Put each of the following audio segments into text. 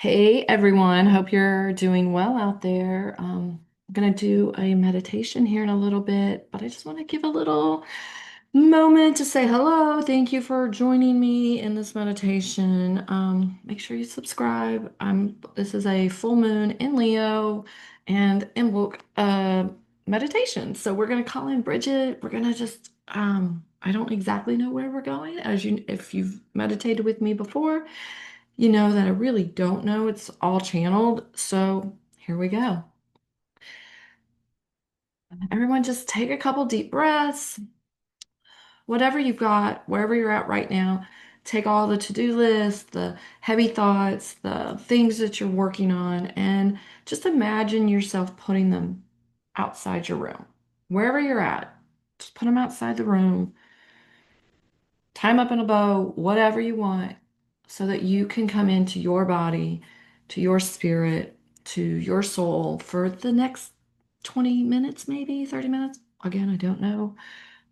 Hey everyone, hope you're doing well out there. I'm going to do a meditation here in a little bit, but I just want to give a little moment to say hello. Thank you for joining me in this meditation. Make sure you subscribe. This is a full moon in Leo and Imbolc meditation. So we're going to call in Brigid. We're going to just I don't exactly know where we're going. If you've meditated with me before, you know that I really don't know. It's all channeled. So here we go. Everyone, just take a couple deep breaths. Whatever you've got, wherever you're at right now, take all the to-do lists, the heavy thoughts, the things that you're working on, and just imagine yourself putting them outside your room. Wherever you're at, just put them outside the room, tie them up in a bow, whatever you want, so that you can come into your body, to your spirit, to your soul for the next 20 minutes, maybe 30 minutes. Again, I don't know,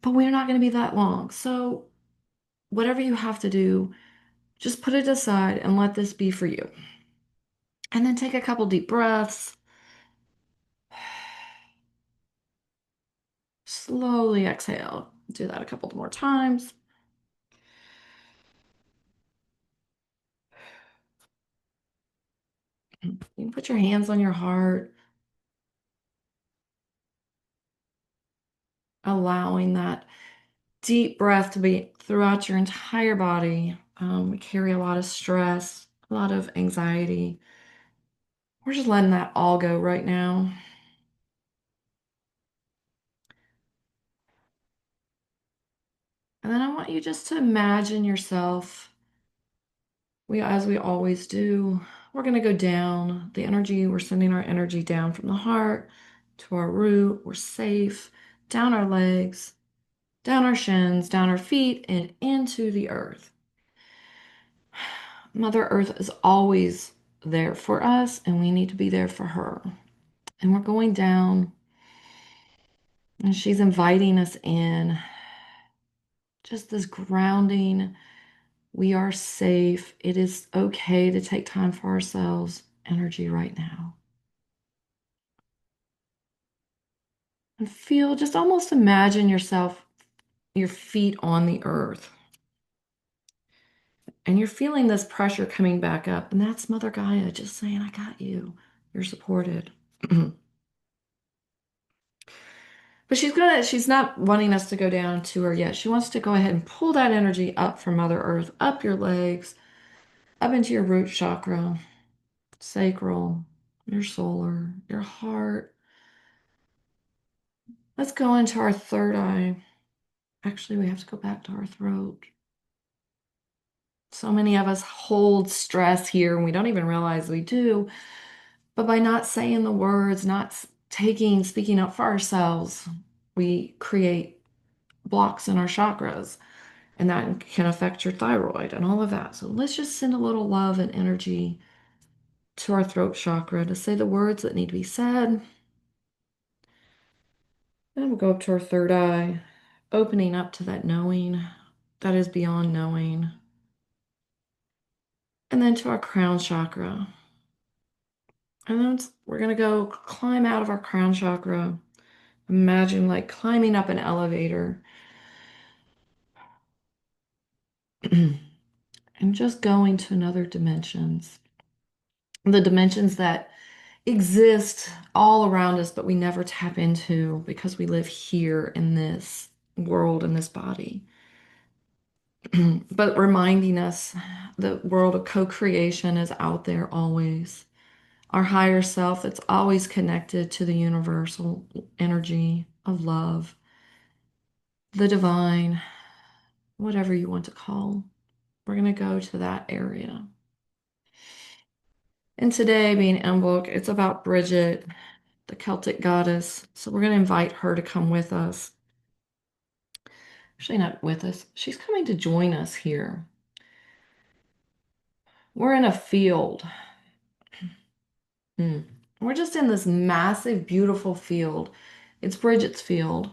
but we're not going to be that long. So, whatever you have to do, just put it aside and let this be for you. And then take a couple deep breaths. Slowly exhale. Do that a couple more times. You can put your hands on your heart, allowing that deep breath to be throughout your entire body. We carry a lot of stress, a lot of anxiety. We're just letting that all go right now. And then I want you just to imagine yourself, as we always do, we're going to go down the energy. We're sending our energy down from the heart to our root. We're safe, down our legs, down our shins, down our feet, and into the earth. Mother Earth is always there for us, and we need to be there for her. And we're going down, and she's inviting us in. Just this grounding. We are safe. It is okay to take time for ourselves, energy right now. And feel, just almost imagine yourself, your feet on the earth. And you're feeling this pressure coming back up. And that's Mother Gaia just saying, I got you. You're supported. But she's not wanting us to go down to her yet. She wants to go ahead and pull that energy up from Mother Earth, up your legs, up into your root chakra, sacral, your solar, your heart. Let's go into our third eye. Actually, we have to go back to our throat. So many of us hold stress here and we don't even realize we do. But by not saying the words, not speaking up for ourselves, we create blocks in our chakras. And that can affect your thyroid and all of that. So let's just send a little love and energy to our throat chakra to say the words that need to be said. Then we'll go up to our third eye, opening up to that knowing that is beyond knowing. And then to our crown chakra. And then we're going to go climb out of our crown chakra. Imagine like climbing up an elevator and just going to another dimensions. The dimensions that exist all around us, but we never tap into because we live here in this world, in this body. But reminding us the world of co-creation is out there always. Our higher self that's always connected to the universal energy of love, the divine, whatever you want to call. We're going to go to that area. And today, being Imbolc, it's about Brigid, the Celtic goddess. So we're going to invite her to come with us. Actually, not with us. She's coming to join us here. We're in a field. Hmm. We're just in this massive, beautiful field. It's Bridget's field.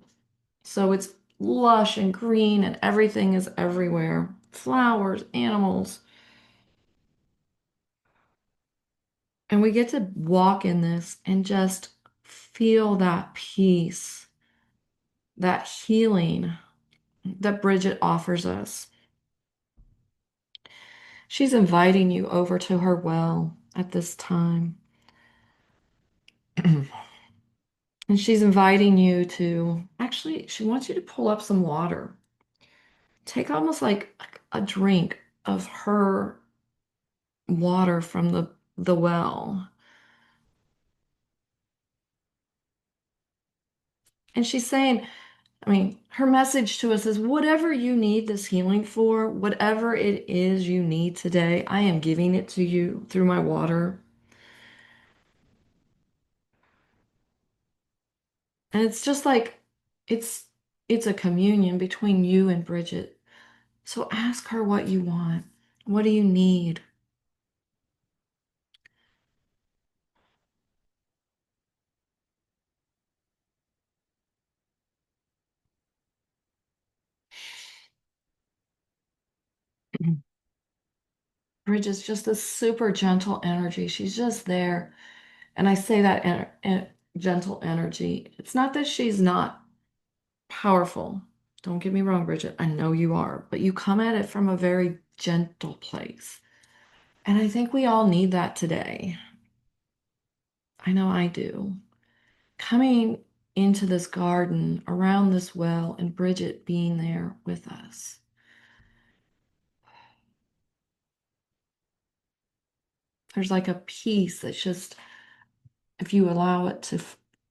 So it's lush and green and everything is everywhere. Flowers, animals. And we get to walk in this and just feel that peace, that healing that Bridget offers us. She's inviting you over to her well at this time. And she's inviting you to actually, she wants you to pull up some water. Take almost like a drink of her water from the well. And she's saying, I mean, her message to us is whatever you need this healing for, whatever it is you need today, I am giving it to you through my water. And it's just like it's it's a communion between you and Bridget. So ask her what you want. What do you need? Bridget's just a super gentle energy. She's just there. And I say that gentle energy. It's not that she's not powerful. Don't get me wrong, Bridget. I know you are, but you come at it from a very gentle place. And I think we all need that today. I know I do. Coming into this garden around this well and Bridget being there with us. There's like a peace that's just, if you allow it to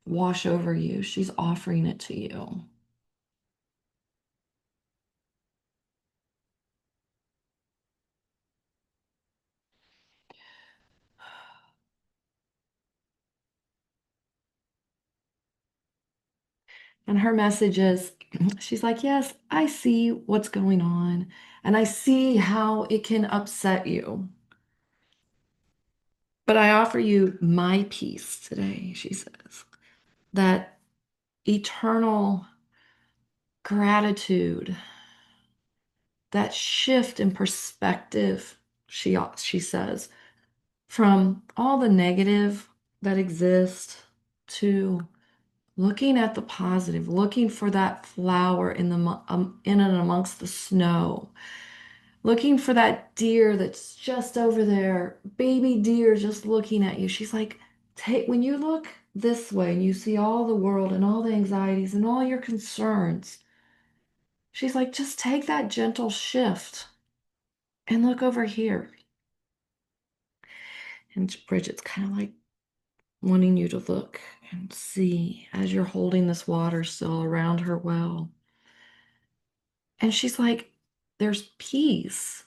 wash over you, she's offering it to you. And her message is, she's like, yes, I see what's going on, and I see how it can upset you. But I offer you my peace today, she says, that eternal gratitude, that shift in perspective, she says, from all the negative that exists to looking at the positive, looking for that flower in in and amongst the snow, looking for that deer that's just over there, baby deer just looking at you. She's like, take when you look this way and you see all the world and all the anxieties and all your concerns. She's like, just take that gentle shift and look over here. And Bridget's kind of like wanting you to look and see as you're holding this water still around her well. And she's like, there's peace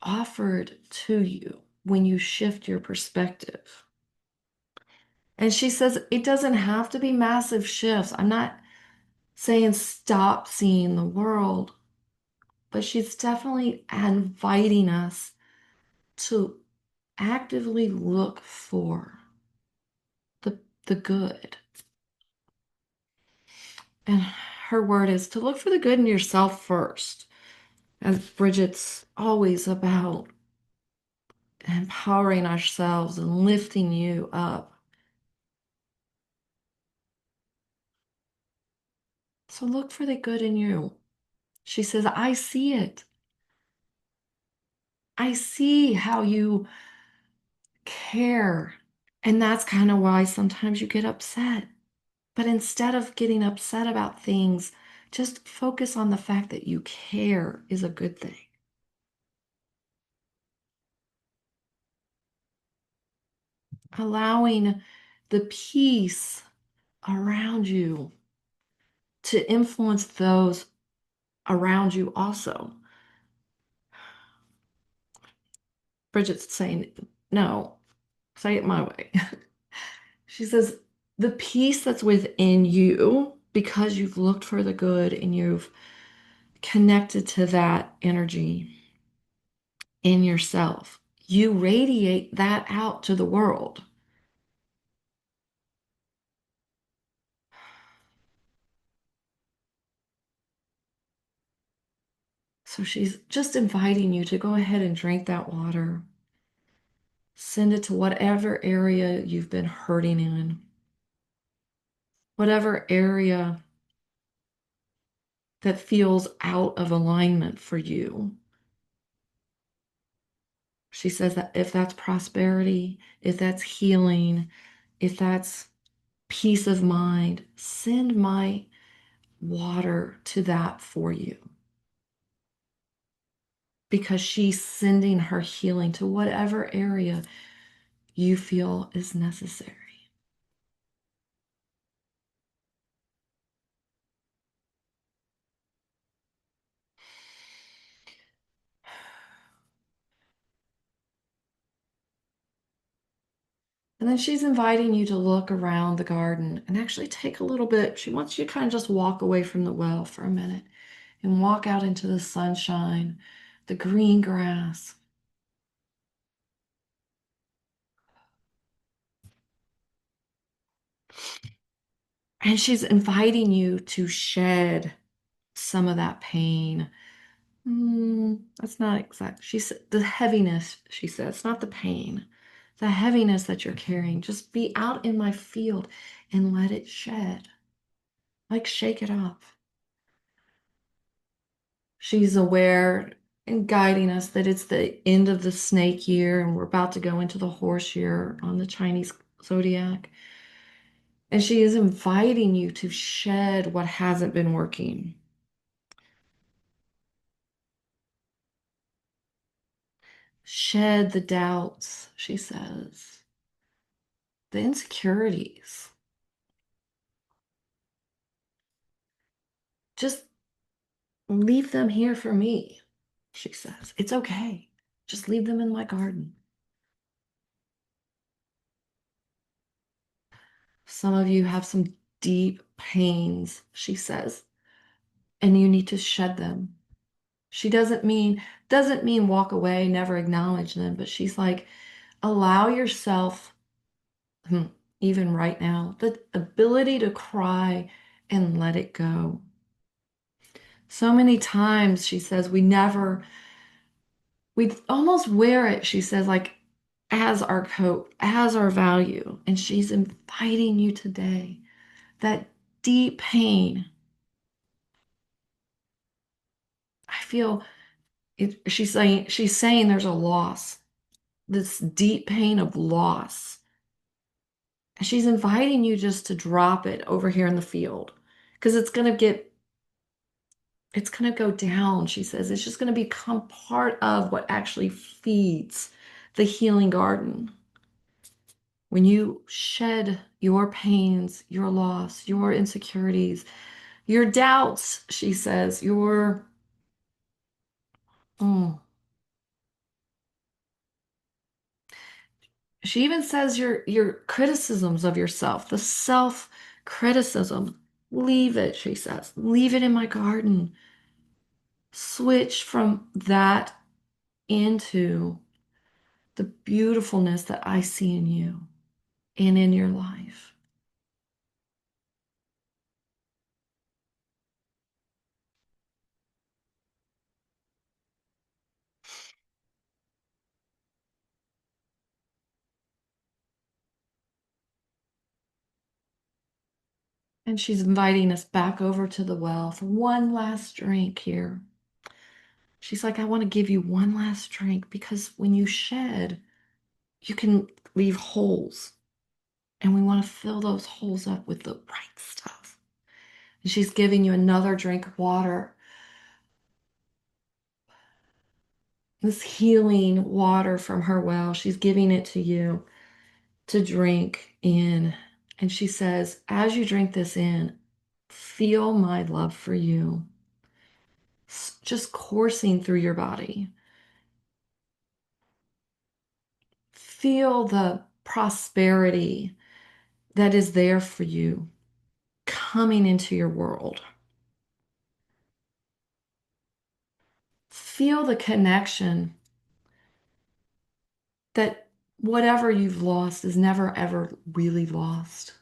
offered to you when you shift your perspective. And she says it doesn't have to be massive shifts. I'm not saying stop seeing the world, but she's definitely inviting us to actively look for the good. And her word is to look for the good in yourself first. As Bridget's always about empowering ourselves and lifting you up. So look for the good in you. She says, I see it. I see how you care. And that's kind of why sometimes you get upset. But instead of getting upset about things, just focus on the fact that you care is a good thing. Allowing the peace around you to influence those around you also. Bridget's saying, no, say it my way. She says, the peace that's within you, because you've looked for the good and you've connected to that energy in yourself, you radiate that out to the world. So she's just inviting you to go ahead and drink that water. Send it to whatever area you've been hurting in, whatever area that feels out of alignment for you. She says that if that's prosperity, if that's healing, if that's peace of mind, send my water to that for you. Because she's sending her healing to whatever area you feel is necessary. And then she's inviting you to look around the garden and actually take a little bit. She wants you to kind of just walk away from the well for a minute and walk out into the sunshine, the green grass. And she's inviting you to shed some of that pain. That's not exact. She said the heaviness, she says, not the pain, the heaviness that you're carrying. Just be out in my field and let it shed. Like shake it off. She's aware and guiding us that it's the end of the snake year and we're about to go into the horse year on the Chinese zodiac. And she is inviting you to shed what hasn't been working. Shed the doubts, she says, the insecurities. Just leave them here for me, she says. It's okay. Just leave them in my garden. Some of you have some deep pains, she says, and you need to shed them. She doesn't mean walk away, never acknowledge them, but she's like, allow yourself, hmm, even right now, the ability to cry and let it go. So many times, she says, we almost wear it, she says, like as our coat, as our value. And she's inviting you today, that deep pain. I feel it, she's saying there's a loss, this deep pain of loss. And she's inviting you just to drop it over here in the field because it's going to go down, she says. It's just going to become part of what actually feeds the healing garden. When you shed your pains, your loss, your insecurities, your doubts, she says, mm. She even says your criticisms of yourself, the self-criticism, leave it, she says. Leave it in my garden. Switch from that into the beautifulness that I see in you and in your life. And she's inviting us back over to the well for one last drink here. She's like, I want to give you one last drink because when you shed, you can leave holes. And we want to fill those holes up with the right stuff. And she's giving you another drink of water, this healing water from her well. She's giving it to you to drink in. And she says, as you drink this in, feel my love for you just coursing through your body. Feel the prosperity that is there for you coming into your world. Feel the connection that whatever you've lost is never ever really lost.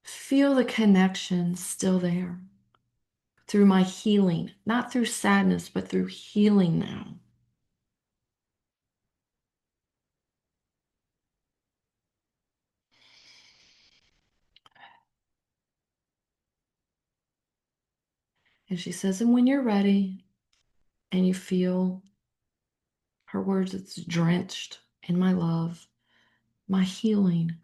Feel the connection still there through my healing, not through sadness, but through healing now. And she says, and when you're ready and you feel her words, it's drenched in my love, my healing.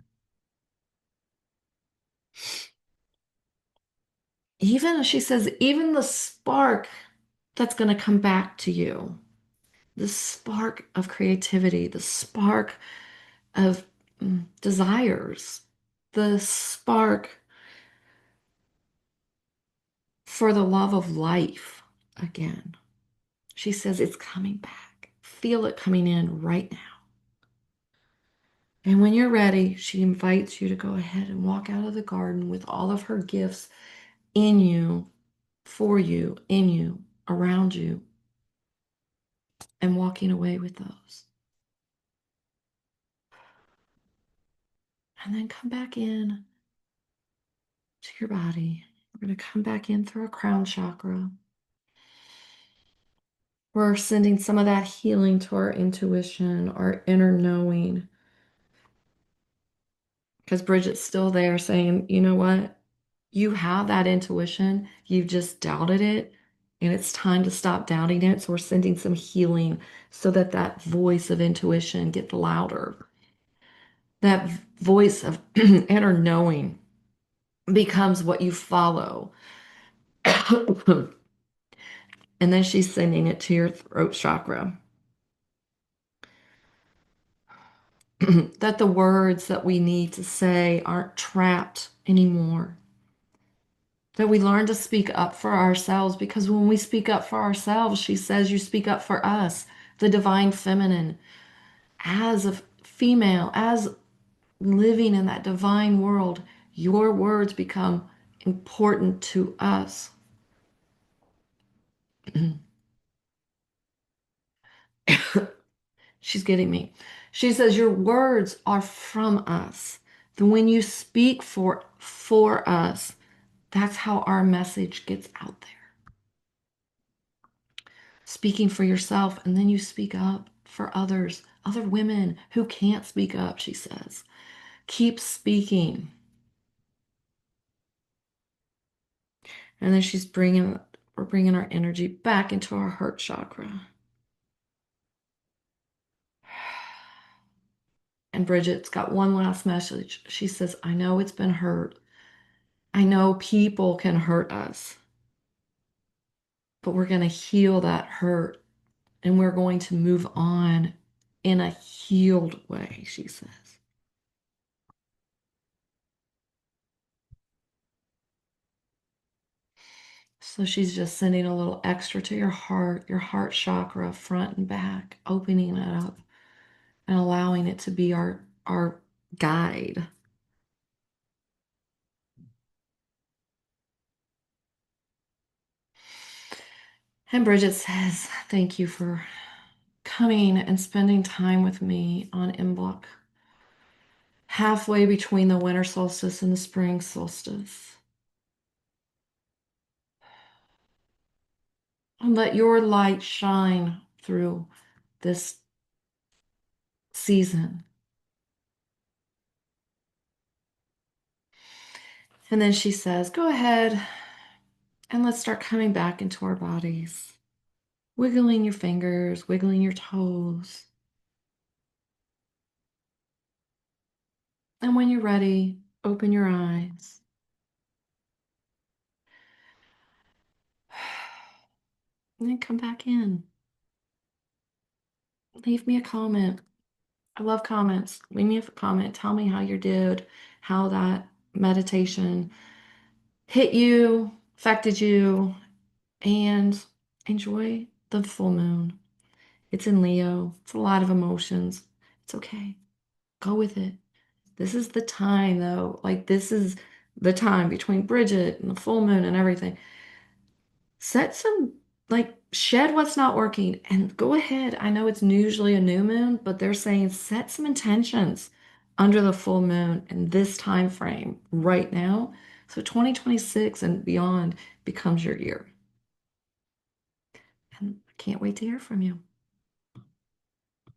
Even, she says, even the spark that's going to come back to you, the spark of creativity, the spark of desires, the spark for the love of life again. She says it's coming back. Feel it coming in right now. And when you're ready, she invites you to go ahead and walk out of the garden with all of her gifts in you, for you, in you, around you, and walking away with those. And then come back in to your body. We're going to come back in through our crown chakra. We're sending some of that healing to our intuition, our inner knowing. Because Bridget's still there saying, you know what? You have that intuition. You've just doubted it. And it's time to stop doubting it. So we're sending some healing so that that voice of intuition gets louder. That voice of inner knowing becomes what you follow. And then she's sending it to your throat chakra. That the words that we need to say aren't trapped anymore. That we learn to speak up for ourselves, because when we speak up for ourselves, she says you speak up for us, the divine feminine, as a female, as living in that divine world, your words become important to us. She's getting me. She says your words are from us. Then when you speak for us, that's how our message gets out there. Speaking for yourself, and then you speak up for others, other women who can't speak up, she says. Keep speaking. And then we're bringing our energy back into our heart chakra. And Bridget's got one last message. She says, I know it's been hurt. I know people can hurt us, but we're going to heal that hurt, and we're going to move on in a healed way, she says. So she's just sending a little extra to your heart chakra, front and back, opening it up and allowing it to be our guide. And Bridget says, thank you for coming and spending time with me on Imbolc, halfway between the winter solstice and the spring solstice. And let your light shine through this season. And then she says, go ahead and let's start coming back into our bodies, wiggling your fingers, wiggling your toes. And when you're ready, open your eyes. And then come back in. Leave me a comment. I love comments. Leave me a comment. Tell me how you did, how that meditation hit you, affected you, and enjoy the full moon. It's in Leo. It's a lot of emotions. It's okay. Go with it. This is the time, though. Like, this is the time between Bridget and the full moon and everything. Set some, like, shed what's not working and go ahead. I know it's usually a new moon, but they're saying set some intentions under the full moon in this time frame right now. So 2026 and beyond becomes your year. And I can't wait to hear from you.